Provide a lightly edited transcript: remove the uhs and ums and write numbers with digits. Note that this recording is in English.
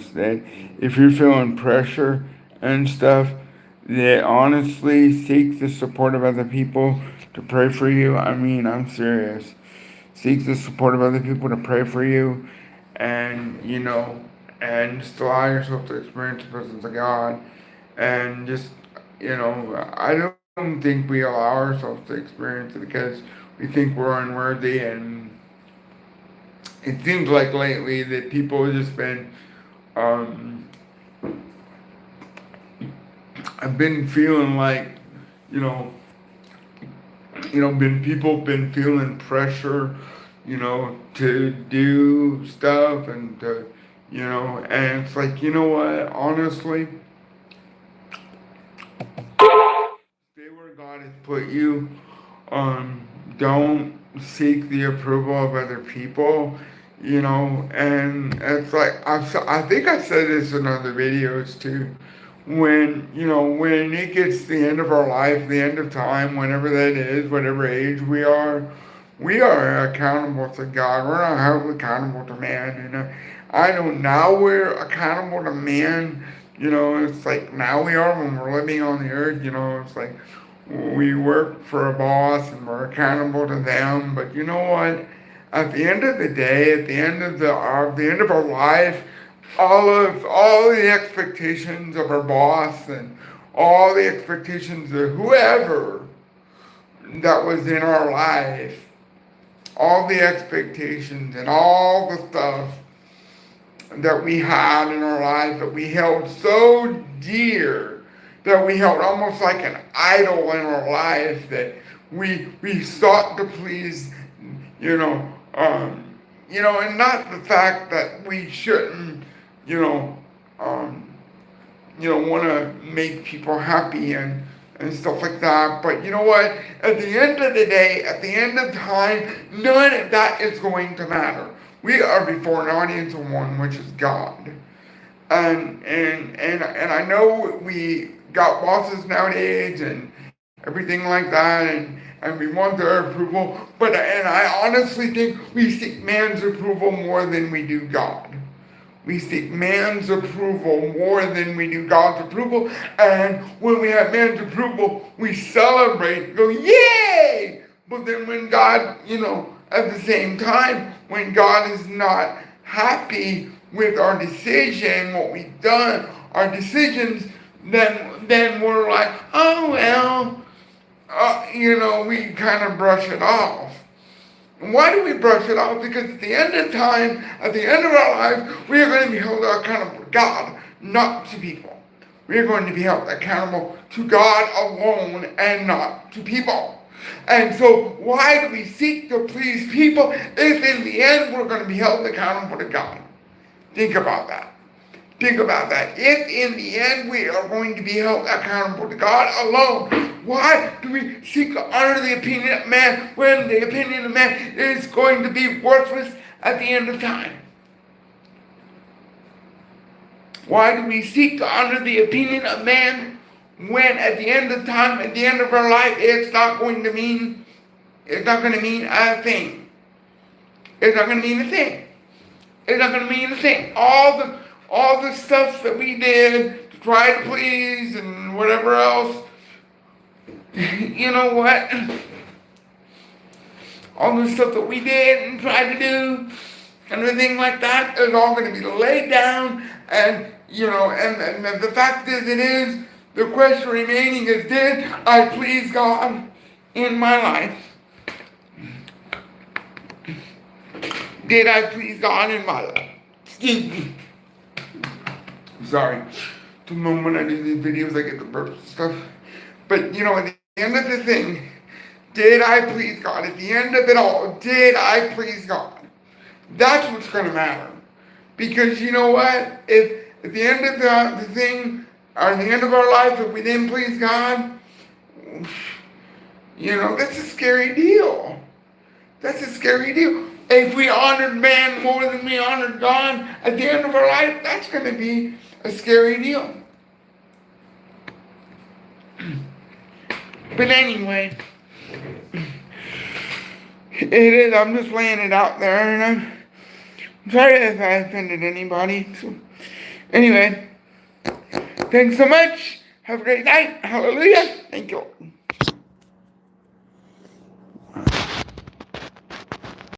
this, that if you're feeling pressure and stuff, that honestly seek the support of other people to pray for you. I mean, I'm serious. Seek the support of other people to pray for you, and and just allow yourself to experience the presence of God, and just I don't think we allow ourselves to experience it because we think we're unworthy, and it seems like lately that people have just been um, I've been feeling like you know been people been feeling pressure, to do stuff and to and it's like, what, honestly, stay where God has put you. Don't seek the approval of other people, and it's like I think I said this in other videos too. When it gets to the end of our life, the end of time, whenever that is, whatever age we are accountable to God. We're not held accountable to man. I know now we're accountable to man. It's like now we are when we're living on the earth. It's like we work for a boss and we're accountable to them. But you know what? At the end of the day, at the end of the end of our life, all the expectations of our boss and all the expectations of whoever that was in our life, all the expectations and all the stuff that we had in our life that we held so dear, that we held almost like an idol in our life, that we sought to please, and not the fact that we shouldn't, you know, um, want to make people happy and stuff like that. But you know what? At the end of the day, at the end of time, none of that is going to matter. We are before an audience of one, which is God. And I know we got bosses nowadays and everything like that, and we want their approval. And I honestly think we seek man's approval more than we do God. We seek man's approval more than we do God's approval. And when we have man's approval, we celebrate, go, yay! But then when God, at the same time, when God is not happy with our decision, what we've done, our decisions, then we're like, oh, well, we kind of brush it off. And why do we brush it off? Because at the end of time, at the end of our life, we are going to be held accountable to God, not to people. We are going to be held accountable to God alone and not to people. And so why do we seek to please people if in the end we're going to be held accountable to God? Think about that. Think about that. If in the end we are going to be held accountable to God alone, why do we seek to honor the opinion of man when the opinion of man is going to be worthless at the end of time? Why do we seek to honor the opinion of man when at the end of time, at the end of our life, it's not going to mean a thing. It's not going to mean a thing. It's not going to mean a thing. All the stuff that we did to try to please and whatever else, you know what? All the stuff that we did and tried to do and everything like that is all going to be laid down. And, and the fact is, the question remaining is, did I please God in my life? Did I please God in my life? Excuse me. Sorry. The moment I do these videos, I get the burps and stuff. But, at the end of the thing, did I please God? At the end of it all, did I please God? That's what's going to matter. Because you know what? If at the end of the thing, or at the end of our life, if we didn't please God, that's a scary deal. That's a scary deal. If we honored man more than we honored God at the end of our life, that's going to be a scary deal. But anyway, it is. I'm just laying it out there, and I'm sorry if I offended anybody. So Anyway, thanks so much. Have a great night. Hallelujah. Thank you.